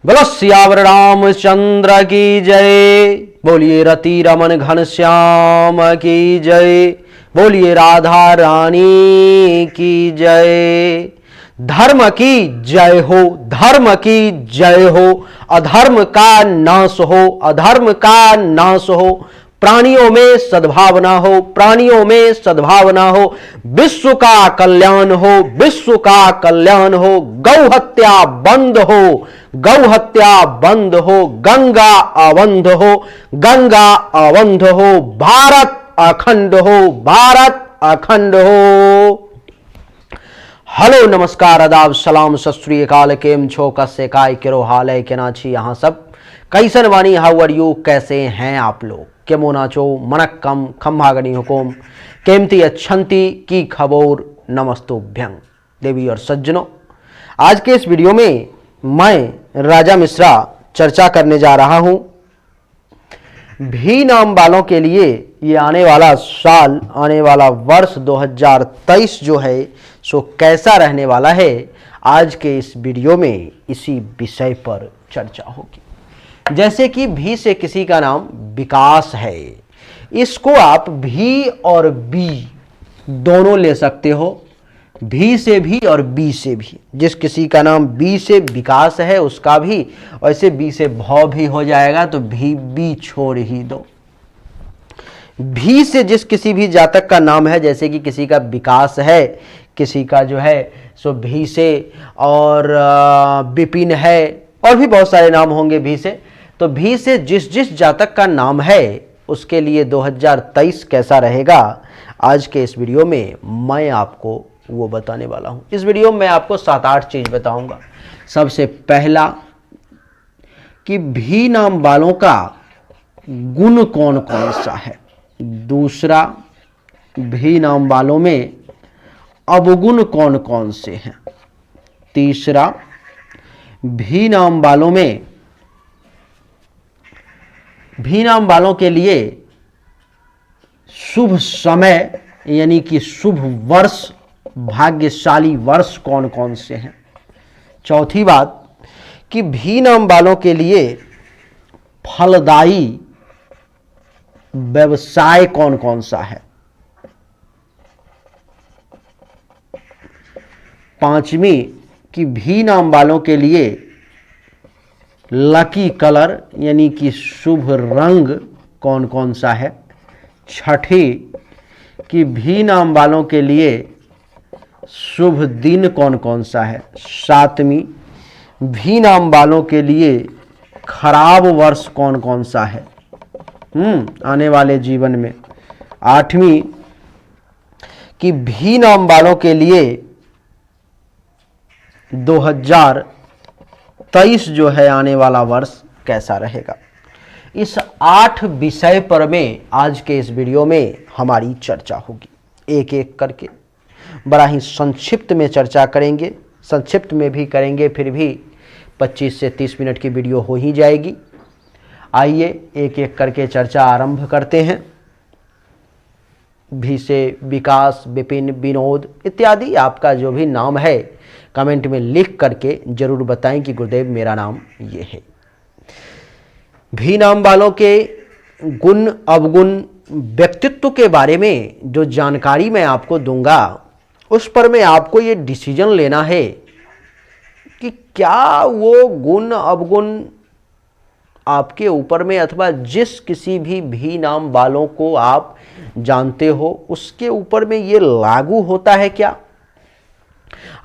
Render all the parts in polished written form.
बोलो सियावर रामचंद्र की जय। बोलिए रति रमन घनश्याम की जय। बोलिए राधा रानी की जय। धर्म की जय हो, धर्म की जय हो। अधर्म का नाश हो, अधर्म का नाश हो। प्राणियों में सद्भावना हो, प्राणियों में सद्भावना हो। विश्व का कल्याण हो, विश्व का कल्याण हो। गौ हत्या बंद हो, गौ हत्या बंद हो। गंगा अवंध हो, गंगा अवंध हो। भारत अखंड हो, भारत अखंड हो। हेलो नमस्कार आदाब सलाम सत श्री अकाल। केम छो, कस्से काय केरो हाल है के नाची यहाँ सब कैसन वानी, हाउ आर यू, कैसे हैं आप लोग। केमो नाचो मनक्कम खम्भागनी हुकुम केमती अच्छंती की खबोर नमस्तुभ्यं। देवी और सज्जनों, आज के इस वीडियो में मैं राजा मिश्रा चर्चा करने जा रहा हूं भी नाम वालों के लिए। ये आने वाला साल, आने वाला वर्ष 2023 जो है सो कैसा रहने वाला है, आज के इस वीडियो में इसी विषय पर चर्चा होगी। जैसे कि भी से किसी का नाम विकास है, इसको आप भी और बी दोनों ले सकते हो। भी से भी और बी से भी। जिस किसी का नाम बी से विकास है उसका भी, वैसे बी से भव भी हो जाएगा, तो भी बी छोड़ ही दो। भी से जिस किसी भी जातक का नाम है, जैसे कि किसी का विकास है, किसी का जो है सो भी से, और विपिन है, और भी बहुत सारे नाम होंगे भी से। तो भी से जिस जिस जातक का नाम है उसके लिए 2023 कैसा रहेगा, आज के इस वीडियो में मैं आपको वो बताने वाला हूं। इस वीडियो में मैं आपको 7-8 चीज बताऊंगा। सबसे पहला कि भी नाम वालों का गुण कौन कौन सा है। दूसरा, भी नाम वालों में अवगुण कौन कौन से हैं। तीसरा, भी नाम वालों में, भी नाम वालों के लिए शुभ समय यानी कि शुभ वर्ष, भाग्यशाली वर्ष कौन कौन से हैं। चौथी बात कि भी नाम वालों के लिए फलदायी व्यवसाय कौन कौन सा है। पांचवी कि भी नाम वालों के लिए लकी कलर यानी कि शुभ रंग कौन कौन सा है। छठी कि भी नाम वालों के लिए शुभ दिन कौन कौन सा है। सातवीं, भी नाम वालों के लिए खराब वर्ष कौन कौन सा है आने वाले जीवन में। आठवीं कि भी नाम वालों के लिए 2023 जो है आने वाला वर्ष कैसा रहेगा। इस 8 विषय पर में आज के इस वीडियो में हमारी चर्चा होगी। एक एक करके बड़ा ही संक्षिप्त में चर्चा करेंगे। संक्षिप्त में भी करेंगे, फिर भी 25 से 30 मिनट की वीडियो हो ही जाएगी। आइए एक एक करके चर्चा आरंभ करते हैं। भी से विकास, विपिन, विनोद इत्यादि आपका जो भी नाम है कमेंट में लिख करके जरूर बताएं कि गुरुदेव मेरा नाम ये है। भी नाम वालों के गुण अवगुण व्यक्तित्व के बारे में जो जानकारी मैं आपको दूंगा, उस पर में आपको ये डिसीजन लेना है कि क्या वो गुण अवगुण आपके ऊपर में, अथवा जिस किसी भी नाम वालों को आप जानते हो उसके ऊपर में ये लागू होता है क्या।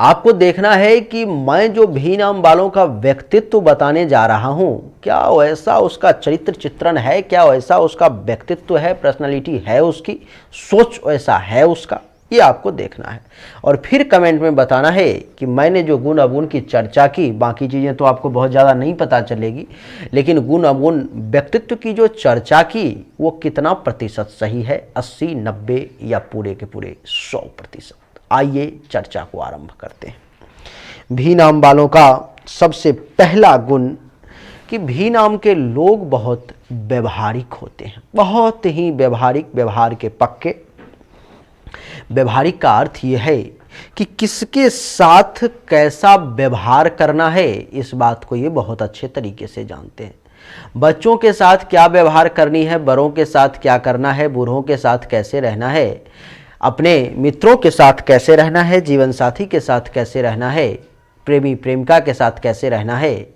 आपको देखना है कि मैं जो भी नाम वालों का व्यक्तित्व बताने जा रहा हूं, क्या वैसा उसका चरित्र चित्रण है, क्या वैसा उसका व्यक्तित्व है, पर्सनालिटी है, उसकी सोच वैसा है उसका, ये आपको देखना है। और फिर कमेंट में बताना है कि मैंने जो गुण अवगुण की चर्चा की, बाकी चीज़ें तो आपको बहुत ज़्यादा नहीं पता चलेगी, लेकिन गुण अवगुण व्यक्तित्व की जो चर्चा की वो कितना प्रतिशत सही है, 80, 90 या पूरे के पूरे 100%। आइए चर्चा को आरंभ करते हैं। भी नाम वालों का सबसे पहला गुण कि भी नाम के लोग बहुत व्यवहारिक होते हैं, बहुत ही व्यवहारिक, व्यवहार के पक्के। व्यवहारिक का अर्थ ये है कि किसके साथ कैसा व्यवहार करना है, इस बात को ये बहुत अच्छे तरीके से जानते हैं। बच्चों के साथ क्या व्यवहार करनी है, बड़ों के साथ क्या करना है, बूढ़ों के साथ कैसे रहना है, अपने मित्रों के साथ कैसे रहना है, जीवन साथी के साथ कैसे रहना है, प्रेमी प्रेमिका के साथ कैसे रहना है,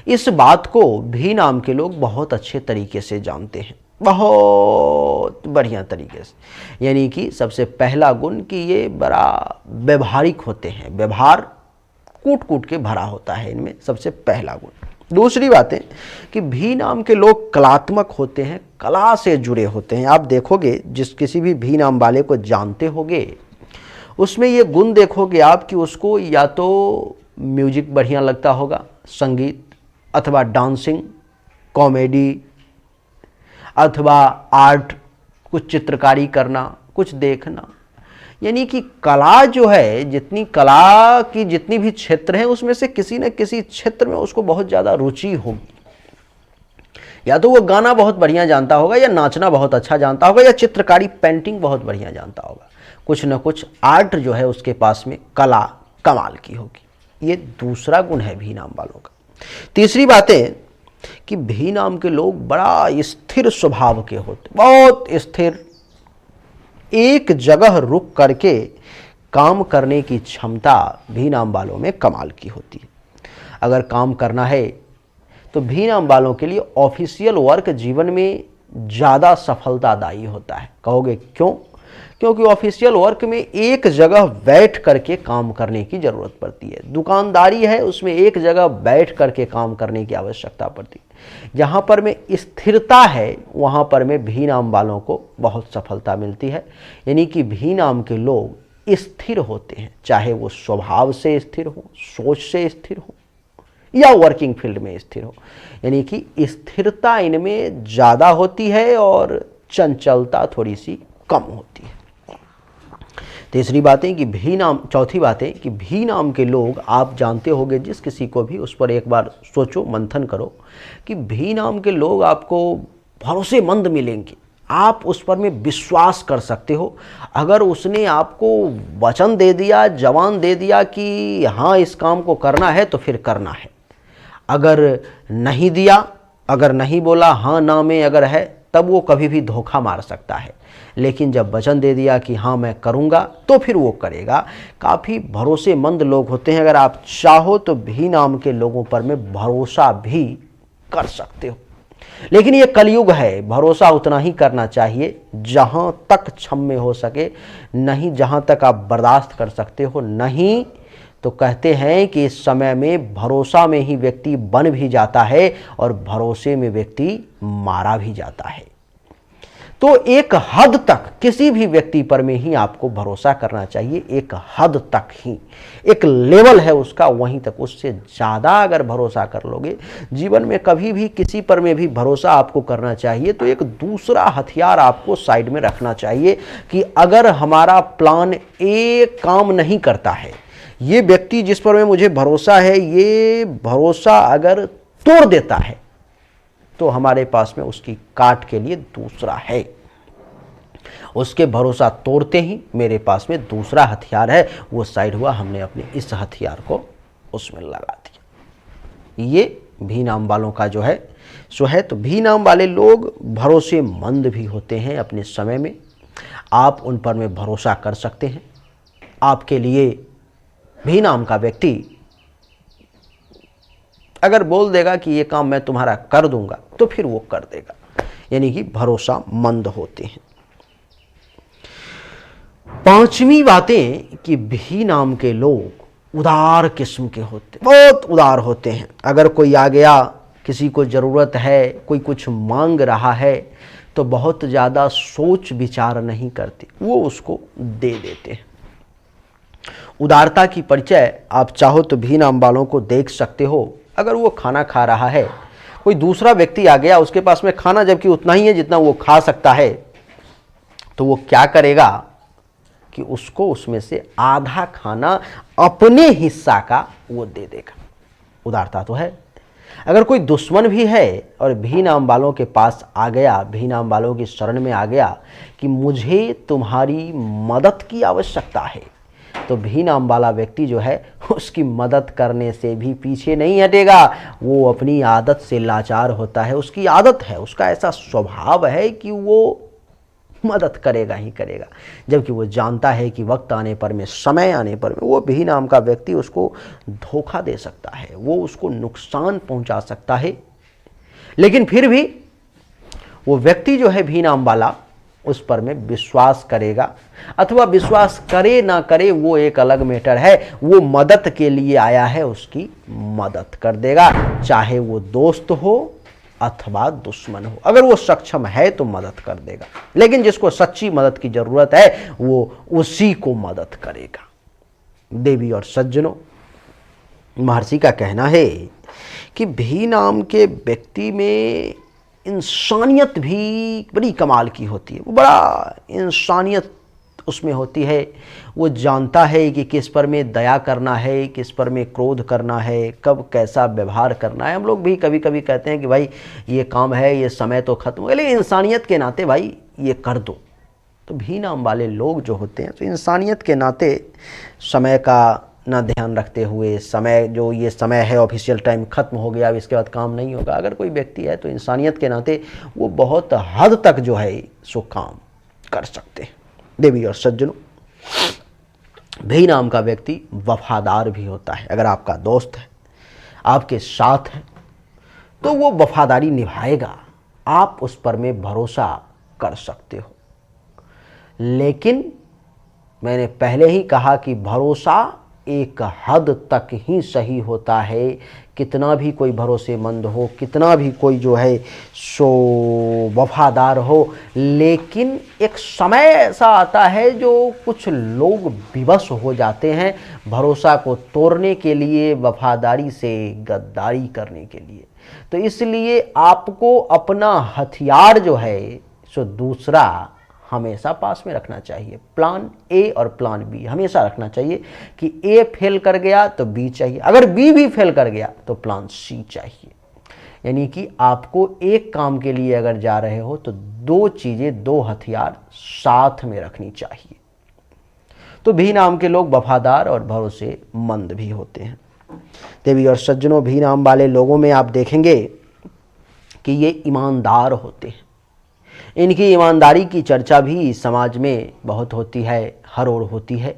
इस बात को भी नाम के लोग बहुत अच्छे तरीके से जानते हैं, बहुत बढ़िया तरीके से। यानी कि सबसे पहला गुण कि ये बड़ा व्यवहारिक होते हैं, व्यवहार कूट कूट के भरा होता है इनमें, सबसे पहला गुण। दूसरी बात है कि भी नाम के लोग कलात्मक होते हैं, कला से जुड़े होते हैं। आप देखोगे जिस किसी भी नाम वाले को जानते होगे उसमें ये गुण देखोगे आप कि उसको या तो म्यूजिक बढ़िया लगता होगा, संगीत, अथवा डांसिंग, कॉमेडी, अथवा आर्ट, कुछ चित्रकारी करना, कुछ देखना। यानी कि कला जो है, जितनी कला की जितनी भी क्षेत्र हैं उसमें से किसी न किसी क्षेत्र में उसको बहुत ज़्यादा रुचि होगी। या तो वो गाना बहुत बढ़िया जानता होगा, या नाचना बहुत अच्छा जानता होगा, या चित्रकारी पेंटिंग बहुत बढ़िया जानता होगा। कुछ न कुछ आर्ट जो है उसके पास में कला कमाल की होगी। ये दूसरा गुण है भी नाम वालों का। तीसरी बात है कि भी नाम के लोग बड़ा स्थिर स्वभाव के होते, बहुत स्थिर, एक जगह रुक करके काम करने की क्षमता भी नाम वालों में कमाल की होती है। अगर काम करना है तो भी नाम वालों के लिए ऑफिशियल वर्क जीवन में ज़्यादा सफलतादायी होता है। कहोगे क्यों? क्योंकि ऑफिशियल वर्क में एक जगह बैठ करके काम करने की ज़रूरत पड़ती है। दुकानदारी है, उसमें एक जगह बैठ करके काम करने की आवश्यकता पड़ती है। जहाँ पर में स्थिरता है वहाँ पर में भी नाम वालों को बहुत सफलता मिलती है। यानी कि भी नाम के लोग स्थिर होते हैं, चाहे वो स्वभाव से स्थिर हो, सोच से स्थिर हो, या वर्किंग फील्ड में स्थिर हो। यानी कि स्थिरता इनमें ज़्यादा होती है और चंचलता थोड़ी सी कम होती है। तीसरी बात है कि भी नाम, चौथी बात है कि भी नाम के लोग, आप जानते होंगे जिस किसी को भी, उस पर एक बार सोचो, मंथन करो कि भी नाम के लोग आपको भरोसेमंद मिलेंगे। आप उस पर में विश्वास कर सकते हो। अगर उसने आपको वचन दे दिया, जवान दे दिया कि हाँ इस काम को करना है, तो फिर करना है। अगर नहीं दिया, अगर नहीं बोला, हाँ ना में अगर है, तब वो कभी भी धोखा मार सकता है। लेकिन जब वचन दे दिया कि हाँ मैं करूँगा, तो फिर वो करेगा। काफ़ी भरोसेमंद लोग होते हैं। अगर आप चाहो तो भी नाम के लोगों पर में भरोसा भी कर सकते हो। लेकिन ये कलयुग है, भरोसा उतना ही करना चाहिए जहाँ तक क्षम्य हो सके, नहीं जहाँ तक आप बर्दाश्त कर सकते हो। नहीं तो कहते हैं कि इस समय में भरोसा में ही व्यक्ति बन भी जाता है और भरोसे में व्यक्ति मारा भी जाता है। तो एक हद तक किसी भी व्यक्ति पर में ही आपको भरोसा करना चाहिए, एक हद तक ही, एक लेवल है उसका, वहीं तक। उससे ज़्यादा अगर भरोसा कर लोगे, जीवन में कभी भी किसी पर में भी भरोसा आपको करना चाहिए तो एक दूसरा हथियार आपको साइड में रखना चाहिए कि अगर हमारा प्लान ए काम नहीं करता है, ये व्यक्ति जिस पर में मुझे भरोसा है, ये भरोसा अगर तोड़ देता है, तो हमारे पास में उसकी काट के लिए दूसरा है। उसके भरोसा तोड़ते ही मेरे पास में दूसरा हथियार है, वो साइड हुआ, हमने अपने इस हथियार को उसमें लगा दिया। ये भी नाम वालों का जो है सो है। तो भी नाम वाले लोग भरोसेमंद भी होते हैं अपने समय में। आप उन पर में भरोसा कर सकते हैं। आपके लिए भी नाम का व्यक्ति अगर बोल देगा कि ये काम मैं तुम्हारा कर दूंगा, तो फिर वो कर देगा। यानी कि भरोसामंद होते हैं। पांचवी बातें कि भी नाम के लोग उदार किस्म के होते, बहुत उदार होते हैं। अगर कोई आ गया, किसी को ज़रूरत है, कोई कुछ मांग रहा है, तो बहुत ज़्यादा सोच विचार नहीं करते, वो उसको दे देते हैं। उदारता की परिचय आप चाहो तो भी नाम वालों को देख सकते हो। अगर वो खाना खा रहा है, कोई दूसरा व्यक्ति आ गया, उसके पास में खाना जबकि उतना ही है जितना वो खा सकता है, तो वो क्या करेगा कि उसको उसमें से आधा खाना अपने हिस्सा का वो दे देगा। उदारता तो है। अगर कोई दुश्मन भी है और भी नाम वालों के पास आ गया, भी नाम वालों की शरण में आ गया कि मुझे तुम्हारी मदद की आवश्यकता है, तो भी नाम वाला व्यक्ति जो है उसकी मदद करने से भी पीछे नहीं हटेगा। वो अपनी आदत से लाचार होता है, उसकी आदत है, उसका ऐसा स्वभाव है कि वो मदद करेगा ही करेगा, जबकि वो जानता है कि वक्त आने पर में, समय आने पर में वो भी नाम का व्यक्ति उसको धोखा दे सकता है, वो उसको नुकसान पहुंचा सकता है। लेकिन फिर भी वो व्यक्ति जो है भी नाम वाला उस पर में विश्वास करेगा, अथवा विश्वास करे ना करे वो एक अलग मैटर है। वो मदद के लिए आया है, उसकी मदद कर देगा, चाहे वो दोस्त हो अथवा दुश्मन हो। अगर वो सक्षम है तो मदद कर देगा, लेकिन जिसको सच्ची मदद की जरूरत है वो उसी को मदद करेगा। देवी और सज्जनों, महर्षि का कहना है कि भी नाम के व्यक्ति में इंसानियत भी बड़ी कमाल की होती है। वो बड़ा इंसानियत उसमें होती है। वो जानता है कि किस पर में दया करना है, किस पर में क्रोध करना है, कब कैसा व्यवहार करना है। हम लोग भी कभी कभी कहते हैं कि भाई ये काम है, ये समय तो खत्म हो गया, लेकिन इंसानियत के नाते भाई ये कर दो। तो भी नाम वाले लोग जो होते हैं तो इंसानियत के नाते समय का ना ध्यान रखते हुए, समय जो ये समय है ऑफिशियल टाइम खत्म हो गया, अब इसके बाद काम नहीं होगा, अगर कोई व्यक्ति है तो इंसानियत के नाते वो बहुत हद तक जो है सो काम कर सकते हैं। देवी और सज्जनों, भी नाम का व्यक्ति वफादार भी होता है। अगर आपका दोस्त है, आपके साथ है, तो वो वफादारी निभाएगा, आप उस पर में भरोसा कर सकते हो। लेकिन मैंने पहले ही कहा कि भरोसा एक हद तक ही सही होता है। कितना भी कोई भरोसेमंद हो, कितना भी कोई जो है सो वफादार हो, लेकिन एक समय ऐसा आता है जो कुछ लोग विवश हो जाते हैं भरोसा को तोड़ने के लिए, वफादारी से गद्दारी करने के लिए। तो इसलिए आपको अपना हथियार जो है सो दूसरा हमेशा पास में रखना चाहिए। प्लान ए और प्लान बी हमेशा रखना चाहिए कि ए फेल कर गया तो बी चाहिए, अगर बी भी फेल कर गया तो प्लान सी चाहिए। यानी कि आपको एक काम के लिए अगर जा रहे हो तो दो चीज़ें, दो हथियार साथ में रखनी चाहिए। तो भी नाम के लोग वफादार और भरोसेमंद भी होते हैं। देवी और सज्जनों, भी नाम वाले लोगों में आप देखेंगे कि ये ईमानदार होते हैं। इनकी ईमानदारी की चर्चा भी समाज में बहुत होती है, हर ओर होती है।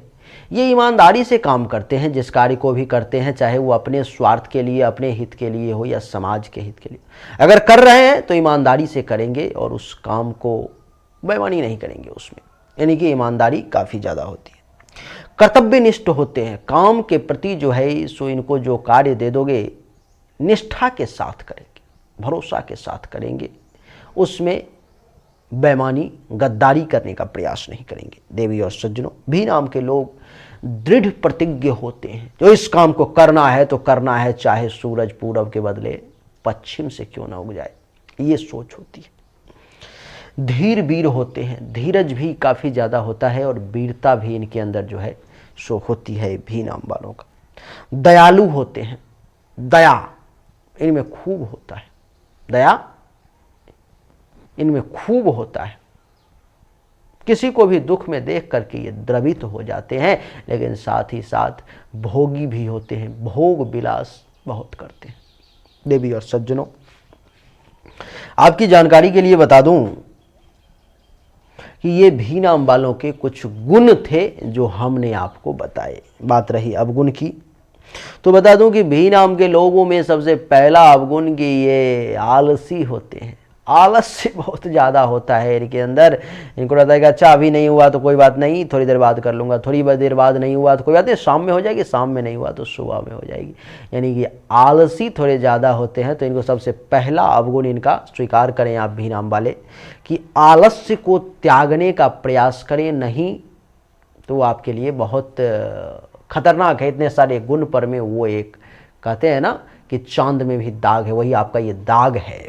ये ईमानदारी से काम करते हैं, जिस कार्य को भी करते हैं, चाहे वो अपने स्वार्थ के लिए, अपने हित के लिए हो या समाज के हित के लिए, अगर कर रहे हैं तो ईमानदारी से करेंगे और उस काम को बेईमानी नहीं करेंगे उसमें। यानी कि ईमानदारी काफ़ी ज़्यादा होती है। कर्तव्यनिष्ठ होते हैं, काम के प्रति जो है सो इनको जो कार्य दे दोगे निष्ठा के साथ करेंगे, भरोसा के साथ करेंगे, उसमें बेईमानी, गद्दारी करने का प्रयास नहीं करेंगे। देवी और सज्जनों, भी नाम के लोग दृढ़ प्रतिज्ञ होते हैं, जो इस काम को करना है तो करना है, चाहे सूरज पूरब के बदले पश्चिम से क्यों ना उग जाए, ये सोच होती है। धीर वीर होते हैं, धीरज भी काफ़ी ज़्यादा होता है और वीरता भी इनके अंदर जो है सो होती है भी नाम वालों का। दयालु होते हैं, दया इनमें खूब होता है, दया इनमें खूब होता है। किसी को भी दुख में देख करके ये द्रवित हो जाते हैं, लेकिन साथ ही साथ भोगी भी होते हैं, भोग विलास बहुत करते हैं। देवी और सज्जनों, आपकी जानकारी के लिए बता दूं कि ये भी नाम वालों के कुछ गुण थे जो हमने आपको बताए। बात रही अवगुण की, तो बता दूं कि भी नाम के लोगों में सबसे पहला अवगुण कि ये आलसी होते हैं। आलस्य बहुत ज़्यादा होता है इनके अंदर। इनको लगता है कि अच्छा अभी नहीं हुआ तो कोई बात नहीं, थोड़ी देर बाद कर लूँगा, थोड़ी देर बाद नहीं हुआ तो कोई बात नहीं, शाम में हो जाएगी, शाम में नहीं हुआ तो सुबह में हो जाएगी। यानी कि आलसी थोड़े ज़्यादा होते हैं। तो इनको सबसे पहला अवगुण इनका स्वीकार करें आप भी नाम वाले कि आलस्य को त्यागने का प्रयास करें, नहीं तो आपके लिए बहुत खतरनाक है। इतने सारे गुण पर में वो एक कहते हैं ना कि चांद में भी दाग है, वही आपका ये दाग है।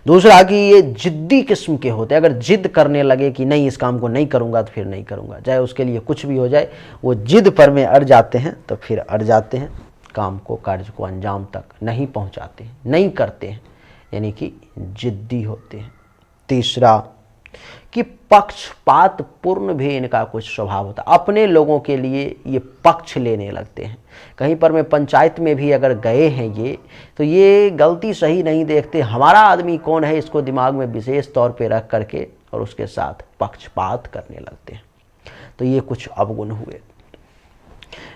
दूसरा कि ये जिद्दी किस्म के होते हैं। अगर जिद करने लगे कि नहीं इस काम को नहीं करूंगा तो फिर नहीं करूंगा, चाहे उसके लिए कुछ भी हो जाए, वो जिद पर में अड़ जाते हैं तो फिर अड़ जाते हैं, काम को, कार्य को अंजाम तक नहीं पहुंचाते हैं, नहीं करते हैं, यानी कि जिद्दी होते हैं। तीसरा कि पक्षपात पूर्ण भी इनका कुछ स्वभाव होता है। अपने लोगों के लिए ये पक्ष लेने लगते हैं। कहीं पर में पंचायत में भी अगर गए हैं ये, तो ये गलती सही नहीं देखते, हमारा आदमी कौन है इसको दिमाग में विशेष तौर पे रख करके और उसके साथ पक्षपात करने लगते हैं। तो ये कुछ अवगुण हुए।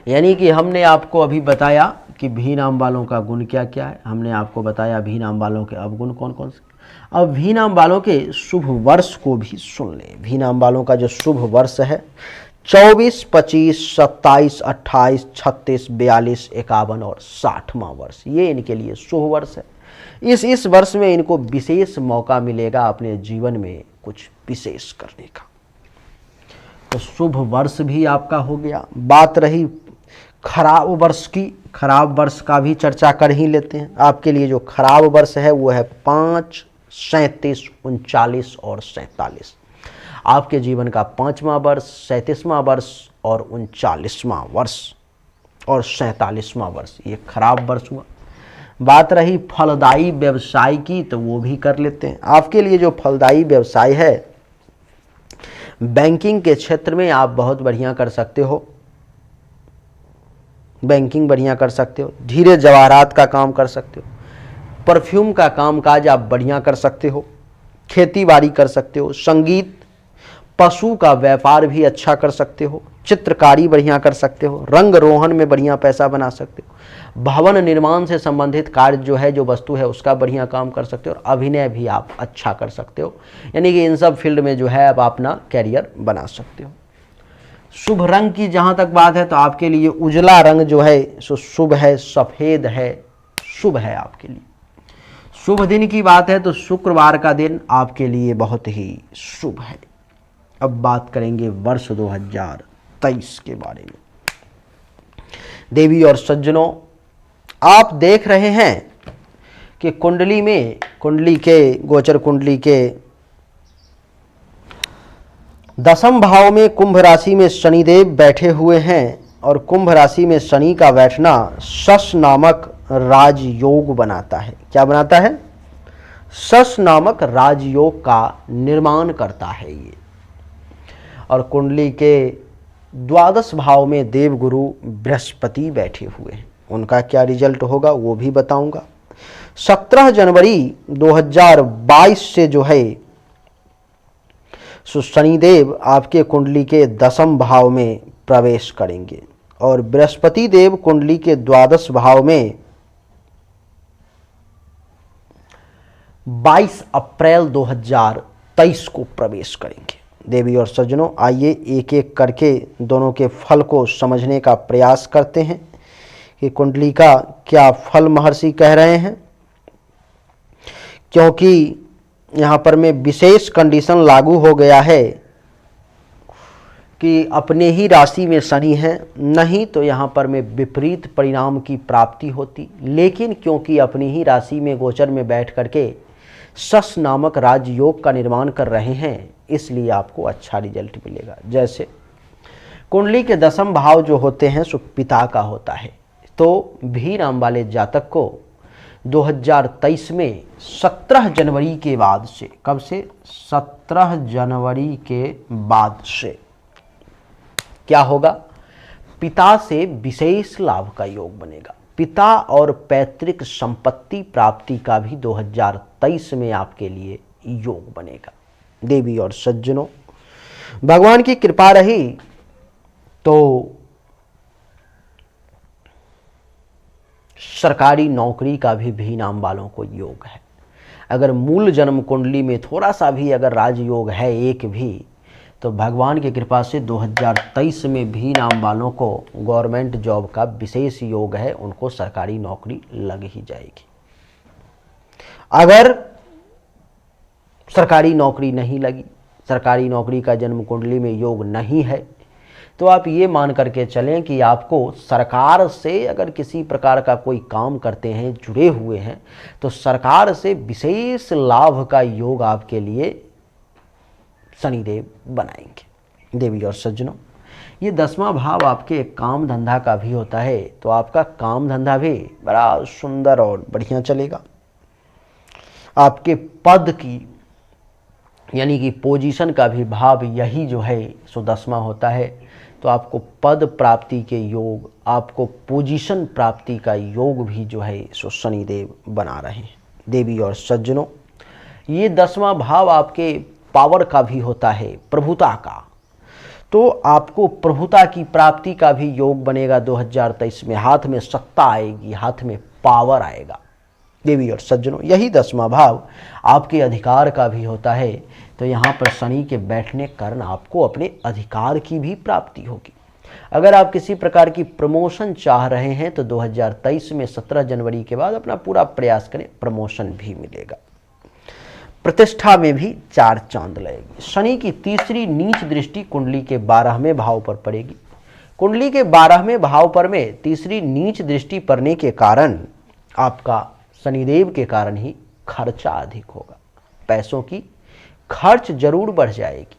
यानी कि हमने आपको अभी बताया कि भी नाम वालों का गुण क्या क्या है, हमने आपको बताया भी नाम वालों के अवगुण कौन कौन से। अब भी नाम वालों के शुभ वर्ष को भी सुन लें। भी नाम वालों का जो शुभ वर्ष है 24, 25, 27, 28, 36, 42, 51 और 60वां वर्ष, ये इनके लिए शुभ वर्ष है। इस वर्ष में इनको विशेष मौका मिलेगा अपने जीवन में कुछ विशेष करने का। तो शुभ वर्ष भी आपका हो गया। बात रही खराब वर्ष की, खराब वर्ष का भी चर्चा कर ही लेते हैं। आपके लिए जो खराब वर्ष है वो है 5, 37, 39 और 47। आपके जीवन का 5वां वर्ष, 37वां वर्ष और 39वां वर्ष और 47वां वर्ष, ये खराब वर्ष हुआ। बात रही फलदायी व्यवसाय की, तो वो भी कर लेते हैं। आपके लिए जो फलदायी व्यवसाय है, बैंकिंग के क्षेत्र में आप बहुत बढ़िया कर सकते हो, बैंकिंग बढ़िया कर सकते हो, हीरे जवाहरात का काम कर सकते हो, परफ्यूम का कामकाज आप बढ़िया कर सकते हो, खेती बाड़ी कर सकते हो, संगीत, पशु का व्यापार भी अच्छा कर सकते हो, चित्रकारी बढ़िया कर सकते हो, रंग रोहन में बढ़िया पैसा बना सकते हो, भवन निर्माण से संबंधित कार्य जो है, जो वस्तु है उसका बढ़िया काम कर सकते हो, और अभिनय भी आप अच्छा कर सकते हो। यानी कि इन सब फील्ड में जो है आप अपना कैरियर बना सकते हो। शुभ रंग की जहाँ तक बात है तो आपके लिए उजला रंग जो है सो शुभ है, सफ़ेद है, शुभ है आपके लिए। शुभ दिन की बात है तो शुक्रवार का दिन आपके लिए बहुत ही शुभ है। अब बात करेंगे वर्ष 2023 के बारे में। देवी और सज्जनों, आप देख रहे हैं कि कुंडली में, कुंडली के गोचर कुंडली के 10वें भाव में कुंभ राशि में शनिदेव बैठे हुए हैं, और कुंभ राशि में शनि का बैठना शश नामक राजयोग बनाता है। क्या बनाता है? शश नामक राजयोग का निर्माण करता है ये। और कुंडली के 12 भाव में देवगुरु बृहस्पति बैठे हुए हैं, उनका क्या रिजल्ट होगा वो भी बताऊंगा। 17 जनवरी 2022 से जो है सो शनिदेव आपके कुंडली के 10वें भाव में प्रवेश करेंगे, और बृहस्पति देव कुंडली के 12 भाव में 22 अप्रैल 2023 को प्रवेश करेंगे। देवी और सज्जनों, आइए एक एक करके दोनों के फल को समझने का प्रयास करते हैं कि कुंडली का क्या फल महर्षि कह रहे हैं। क्योंकि यहाँ पर में विशेष कंडीशन लागू हो गया है कि अपने ही राशि में शनि है, नहीं तो यहाँ पर में विपरीत परिणाम की प्राप्ति होती। लेकिन क्योंकि अपनी ही राशि में गोचर में बैठ करके शश नामक राजयोग का निर्माण कर रहे हैं, इसलिए आपको अच्छा रिजल्ट मिलेगा। जैसे कुंडली के 10वें भाव जो होते हैं सो पिता का होता है, तो भी नाम वाले जातक को 2023 में 17 जनवरी के बाद से, कब से? 17 जनवरी के बाद से क्या होगा? पिता से विशेष लाभ का योग बनेगा। पिता और पैतृक संपत्ति प्राप्ति का भी 2023 में आपके लिए योग बनेगा। देवी और सज्जनों, भगवान की कृपा रही तो सरकारी नौकरी का भी नाम वालों को योग है। अगर मूल जन्म कुंडली में थोड़ा सा भी अगर राजयोग है एक भी, तो भगवान की कृपा से 2023 में भी नाम वालों को गवर्नमेंट जॉब का विशेष योग है, उनको सरकारी नौकरी लग ही जाएगी। अगर सरकारी नौकरी नहीं लगी, सरकारी नौकरी का जन्म कुंडली में योग नहीं है, तो आप ये मान करके चलें कि आपको सरकार से अगर किसी प्रकार का कोई काम करते हैं, जुड़े हुए हैं, तो सरकार से विशेष लाभ का योग आपके लिए शनिदेव बनाएंगे। देवी और सज्जनों, ये 10वां भाव आपके काम धंधा का भी होता है, तो आपका काम धंधा भी बड़ा सुंदर और बढ़िया चलेगा। आपके पद की यानी कि पोजीशन का भी भाव यही जो है सो 10वां होता है। तो आपको पद प्राप्ति के योग, आपको पोजीशन प्राप्ति का योग भी जो है सो शनिदेव बना रहे हैं। देवी और सज्जनों, ये 10वां भाव आपके पावर का भी होता है, प्रभुता का। तो आपको प्रभुता की प्राप्ति का भी योग बनेगा 2023 में। हाथ में सत्ता आएगी, हाथ में पावर आएगा। देवी और सज्जनों, यही 10वां भाव आपके अधिकार का भी होता है। तो यहाँ पर शनि के बैठने के कारण आपको अपने अधिकार की भी प्राप्ति होगी। अगर आप किसी प्रकार की प्रमोशन चाह रहे हैं तो 2023 में 17 जनवरी के बाद अपना पूरा प्रयास करें, प्रमोशन भी मिलेगा। प्रतिष्ठा में भी 4 चांद लगेगी। शनि की तीसरी नीच दृष्टि कुंडली के 12वें भाव पर पड़ेगी। कुंडली के 12वें भाव पर में तीसरी नीच दृष्टि पड़ने के कारण आपका शनिदेव के कारण ही खर्चा अधिक होगा। पैसों की खर्च जरूर बढ़ जाएगी।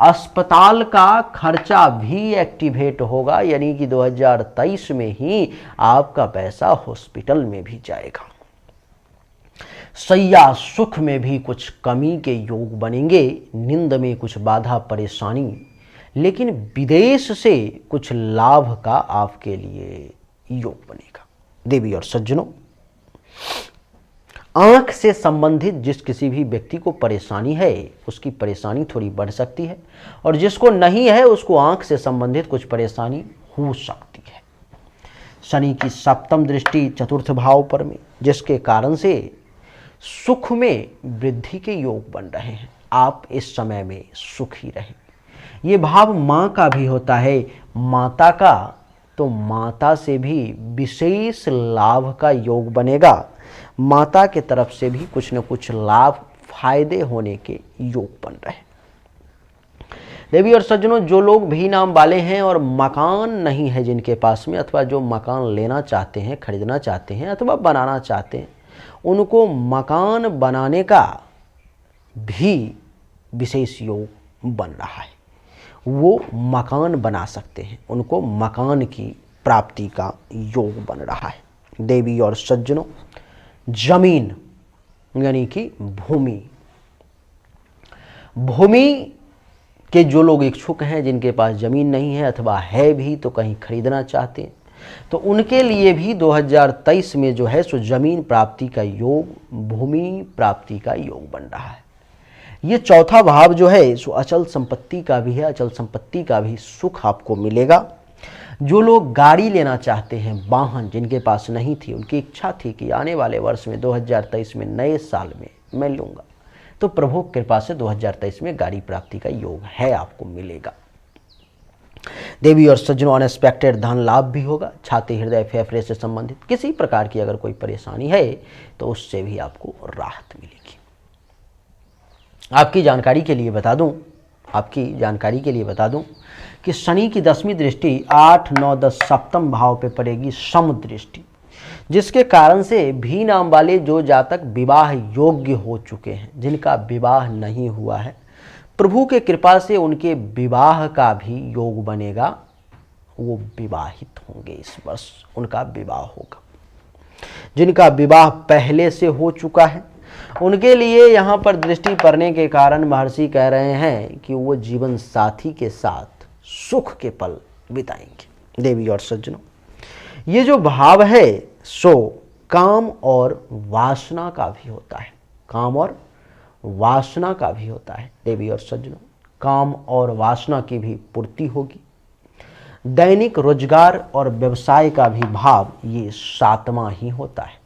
अस्पताल का खर्चा भी एक्टिवेट होगा, यानी कि 2023 में ही आपका पैसा हॉस्पिटल में भी जाएगा। सैया सुख में भी कुछ कमी के योग बनेंगे। नींद में कुछ बाधा परेशानी, लेकिन विदेश से कुछ लाभ का आपके लिए योग बनेगा। देवी और सज्जनों, आंख से संबंधित जिस किसी भी व्यक्ति को परेशानी है उसकी परेशानी थोड़ी बढ़ सकती है, और जिसको नहीं है उसको आंख से संबंधित कुछ परेशानी हो सकती है। शनि की 7वीं दृष्टि 4th भाव पर में, जिसके कारण से सुख में वृद्धि के योग बन रहे हैं। आप इस समय में सुखी रहें। ये भाव माँ का भी होता है, माता का, तो माता से भी विशेष लाभ का योग बनेगा। माता के तरफ से भी कुछ न कुछ लाभ फायदे होने के योग बन रहे हैं। देवी और सज्जनों, जो लोग भी नाम वाले हैं और मकान नहीं है जिनके पास में, अथवा जो मकान लेना चाहते हैं, खरीदना चाहते हैं अथवा बनाना चाहते हैं, उनको मकान बनाने का भी विशेष योग बन रहा है। वो मकान बना सकते हैं, उनको मकान की प्राप्ति का योग बन रहा है। देवी और सज्जनों, जमीन यानी कि भूमि के जो लोग इच्छुक हैं, जिनके पास जमीन नहीं है अथवा है भी तो कहीं खरीदना चाहते हैं, तो उनके लिए भी 2023 में जो है सो जमीन प्राप्ति का योग, भूमि प्राप्ति का योग बन रहा है। ये 4था भाव जो है सो अचल संपत्ति का भी है। अचल संपत्ति का भी सुख आपको मिलेगा। जो लोग गाड़ी लेना चाहते हैं, वाहन जिनके पास नहीं थी, उनकी इच्छा थी कि आने वाले वर्ष में 2023 में नए साल में मैं लूँगा, तो प्रभु की कृपा से 2023 में गाड़ी प्राप्ति का योग है, आपको मिलेगा। देवी और सज्जनों, अनएक्सपेक्टेड धन लाभ भी होगा। छाती, हृदय, फेफड़े से संबंधित किसी प्रकार की अगर कोई परेशानी है तो उससे भी आपको राहत मिलेगी। आपकी जानकारी के लिए बता दूं कि शनि की 10वीं दृष्टि 8, 9, 10 सप्तम भाव पे पड़ेगी, सम दृष्टि, जिसके कारण से भी नाम वाले जो जातक विवाह योग्य हो चुके हैं, जिनका विवाह नहीं हुआ है, प्रभु के कृपा से उनके विवाह का भी योग बनेगा। वो विवाहित होंगे, इस वर्ष उनका विवाह होगा। जिनका विवाह पहले से हो चुका है उनके लिए यहाँ पर दृष्टि पड़ने के कारण महर्षि कह रहे हैं कि वो जीवन साथी के साथ सुख के पल बिताएंगे। देवी और सज्जनों, ये जो भाव है सो काम और वासना का भी होता है। काम और वासना का भी होता है। देवी और सज्जनों, काम और वासना की भी पूर्ति होगी। दैनिक रोजगार और व्यवसाय का भी भाव ये 7वां ही होता है,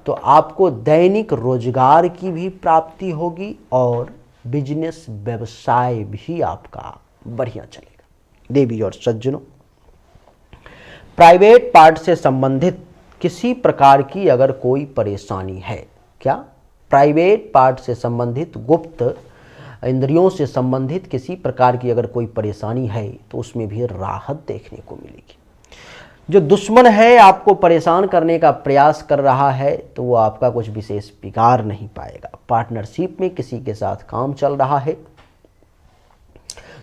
तो आपको दैनिक रोजगार की भी प्राप्ति होगी और बिजनेस व्यवसाय भी आपका बढ़िया चलेगा। देवी और सज्जनों, प्राइवेट पार्ट से संबंधित किसी प्रकार की अगर कोई परेशानी है, क्या प्राइवेट पार्ट से संबंधित, गुप्त इंद्रियों से संबंधित किसी प्रकार की अगर कोई परेशानी है तो उसमें भी राहत देखने को मिलेगी। जो दुश्मन है आपको परेशान करने का प्रयास कर रहा है तो वो आपका कुछ विशेष बिगाड़ नहीं पाएगा। पार्टनरशिप में किसी के साथ काम चल रहा है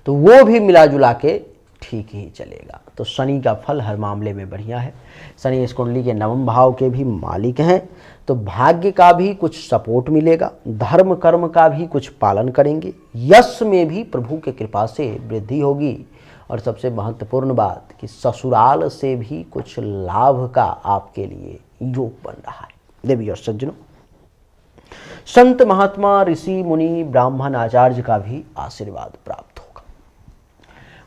तो वो भी मिला जुला के ठीक ही चलेगा। तो शनि का फल हर मामले में बढ़िया है। शनि इस कुंडली के नवम भाव के भी मालिक हैं, तो भाग्य का भी कुछ सपोर्ट मिलेगा, धर्म कर्म का भी कुछ पालन करेंगे, यश में भी प्रभु के कृपा से वृद्धि होगी, और सबसे महत्वपूर्ण बात कि ससुराल से भी कुछ लाभ का आपके लिए योग बन रहा है। देवी और सज्जनों, संत महात्मा ऋषि मुनि ब्राह्मण आचार्य का भी आशीर्वाद प्राप्त होगा।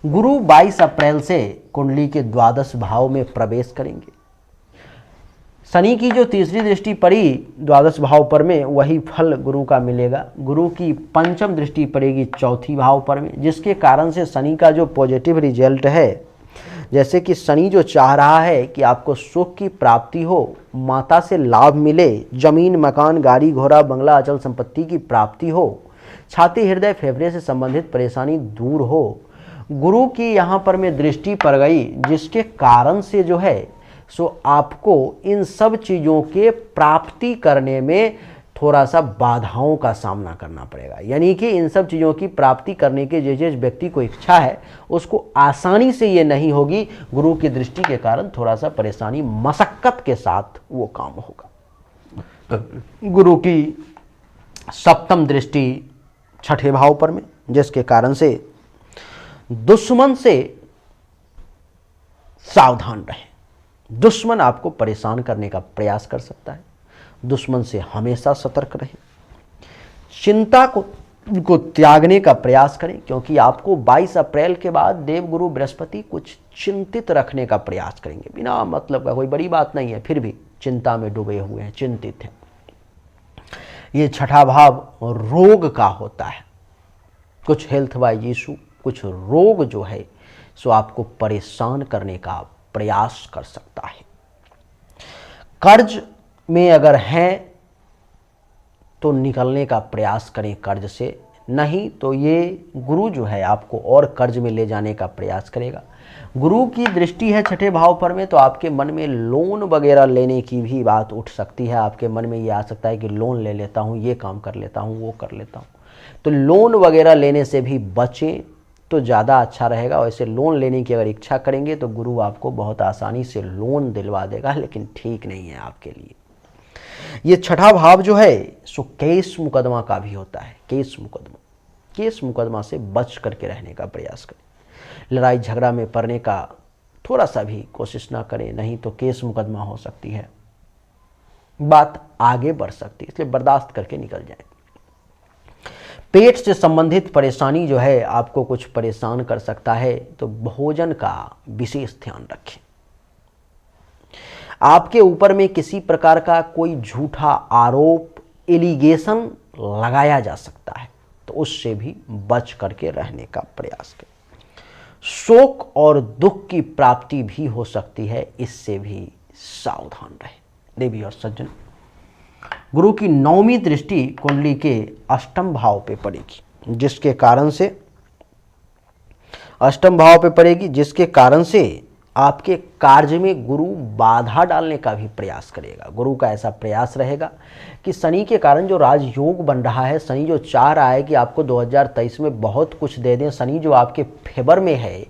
गुरु 22 अप्रैल से कुंडली के द्वादश भाव में प्रवेश करेंगे। शनि की जो तीसरी दृष्टि पड़ी द्वादश भाव पर में, वही फल गुरु का मिलेगा। गुरु की पंचम दृष्टि पड़ेगी चौथी भाव पर में, जिसके कारण से शनि का जो पॉजिटिव रिजल्ट है, जैसे कि शनि जो चाह रहा है कि आपको सुख की प्राप्ति हो, माता से लाभ मिले, जमीन मकान गाड़ी घोड़ा बंगला अचल संपत्ति की प्राप्ति हो, छाती हृदय फेफड़े से संबंधित परेशानी दूर हो, गुरु की यहाँ पर में दृष्टि पड़ गई, जिसके कारण से जो है सो आपको इन सब चीज़ों के प्राप्ति करने में थोड़ा सा बाधाओं का सामना करना पड़ेगा। यानी कि इन सब चीज़ों की प्राप्ति करने के जिस व्यक्ति को इच्छा है उसको आसानी से ये नहीं होगी। गुरु की दृष्टि के कारण थोड़ा सा परेशानी मशक्कत के साथ वो काम होगा। गुरु की सप्तम दृष्टि छठे भाव पर में, जिसके कारण से दुश्मन से सावधान रहें। दुश्मन आपको परेशान करने का प्रयास कर सकता है, दुश्मन से हमेशा सतर्क रहें। चिंता को त्यागने का प्रयास करें, क्योंकि आपको 22 अप्रैल के बाद देवगुरु बृहस्पति कुछ चिंतित रखने का प्रयास करेंगे। बिना मतलब का, कोई बड़ी बात नहीं है, फिर भी चिंता में डूबे हुए हैं, चिंतित हैं। ये छठा भाव रोग का होता है। कुछ हेल्थ वाइज इशू, कुछ रोग जो है सो आपको परेशान करने का प्रयास कर सकता है। कर्ज में अगर हैं तो निकलने का प्रयास करें कर्ज से, नहीं तो ये गुरु जो है आपको और कर्ज में ले जाने का प्रयास करेगा। गुरु की दृष्टि है छठे भाव पर में, तो आपके मन में लोन वगैरह लेने की भी बात उठ सकती है। आपके मन में ये आ सकता है कि लोन ले लेता हूँ, ये काम कर लेता हूँ, वो कर लेता हूँ। तो लोन वगैरह लेने से भी बचें तो ज़्यादा अच्छा रहेगा। वैसे लोन लेने की अगर इच्छा करेंगे तो गुरु आपको बहुत आसानी से लोन दिलवा देगा, लेकिन ठीक नहीं है आपके लिए। ये छठा भाव जो है सो केस मुकदमा का भी होता है। केस मुकदमा से बच करके रहने का प्रयास करें। लड़ाई झगड़ा में पड़ने का थोड़ा सा भी कोशिश ना करें, नहीं तो केस मुकदमा हो सकती है, बात आगे बढ़ सकती है, इसलिए बर्दाश्त करके निकल जाएं। पेट से संबंधित परेशानी जो है आपको कुछ परेशान कर सकता है, तो भोजन का विशेष ध्यान रखें। आपके ऊपर में किसी प्रकार का कोई झूठा आरोप, एलिगेशन लगाया जा सकता है, तो उससे भी बच करके रहने का प्रयास करें। शोक और दुख की प्राप्ति भी हो सकती है, इससे भी सावधान रहें। देवी और सज्जन, गुरु की 9वीं दृष्टि कुंडली के अष्टम भाव पे पड़ेगी, जिसके कारण से अष्टम भाव पे पड़ेगी, जिसके कारण से आपके कार्य में गुरु बाधा डालने का भी प्रयास करेगा। गुरु का ऐसा प्रयास रहेगा कि शनि के कारण जो राजयोग बन रहा है, शनि जो चाह रहा है कि आपको 2023 में बहुत कुछ दे दें, शनि जो आपके फेवर में है,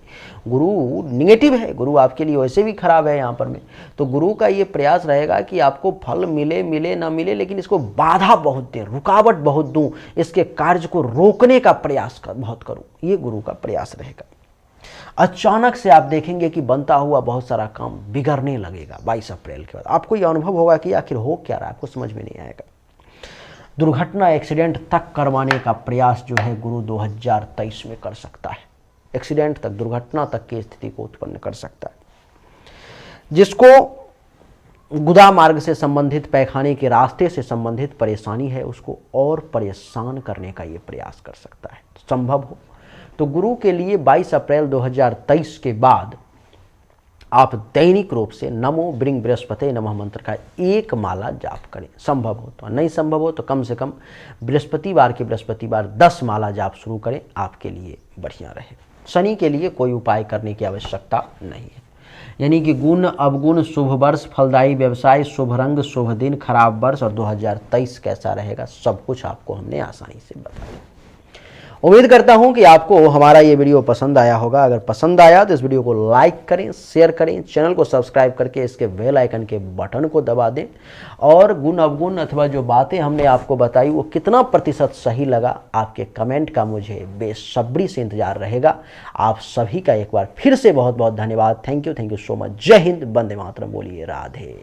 गुरु निगेटिव है, गुरु आपके लिए वैसे भी खराब है यहाँ पर में, तो गुरु का ये प्रयास रहेगा कि आपको फल मिले ना मिले, लेकिन इसको बाधा बहुत दें, रुकावट बहुत दूं, इसके कार्य को रोकने का प्रयास बहुत करूं, ये गुरु का प्रयास रहेगा। अचानक से आप देखेंगे कि बनता हुआ बहुत सारा काम बिगड़ने लगेगा। 22 अप्रैल के बाद आपको यह अनुभव होगा कि आखिर हो क्या रहा है, आपको समझ में नहीं आएगा। दुर्घटना एक्सीडेंट तक करवाने का प्रयास जो है गुरु 2023 में कर सकता है। एक्सीडेंट तक, दुर्घटना तक की स्थिति को उत्पन्न कर सकता है। जिसको गुदा मार्ग से संबंधित, पैखाने के रास्ते से संबंधित परेशानी है, उसको और परेशान करने का ये प्रयास कर सकता है। संभव हो तो गुरु के लिए 22 अप्रैल 2023 के बाद आप दैनिक रूप से नमो ब्रिंग बृहस्पति नमः मंत्र का 1 माला जाप करें। संभव हो तो, नहीं संभव हो तो कम से कम बृहस्पतिवार के बृहस्पतिवार 10 माला जाप शुरू करें, आपके लिए बढ़िया रहे। शनि के लिए कोई उपाय करने की आवश्यकता नहीं है। यानी कि गुण अवगुण, शुभ वर्ष, फलदायी व्यवसाय, शुभ रंग, शुभ दिन, खराब वर्ष और 2023 कैसा रहेगा, सब कुछ आपको हमने आसानी से बताया। उम्मीद करता हूं कि आपको हमारा ये वीडियो पसंद आया होगा। अगर पसंद आया तो इस वीडियो को लाइक करें, शेयर करें, चैनल को सब्सक्राइब करके इसके बेल आइकन के बटन को दबा दें। और गुण अवगुण अथवा जो बातें हमने आपको बताई वो कितना प्रतिशत सही लगा, आपके कमेंट का मुझे बेसब्री से इंतजार रहेगा। आप सभी का एक बार फिर से बहुत बहुत धन्यवाद। Thank you so much. जय हिंद, वंदे मातरम। बोलिए राधे।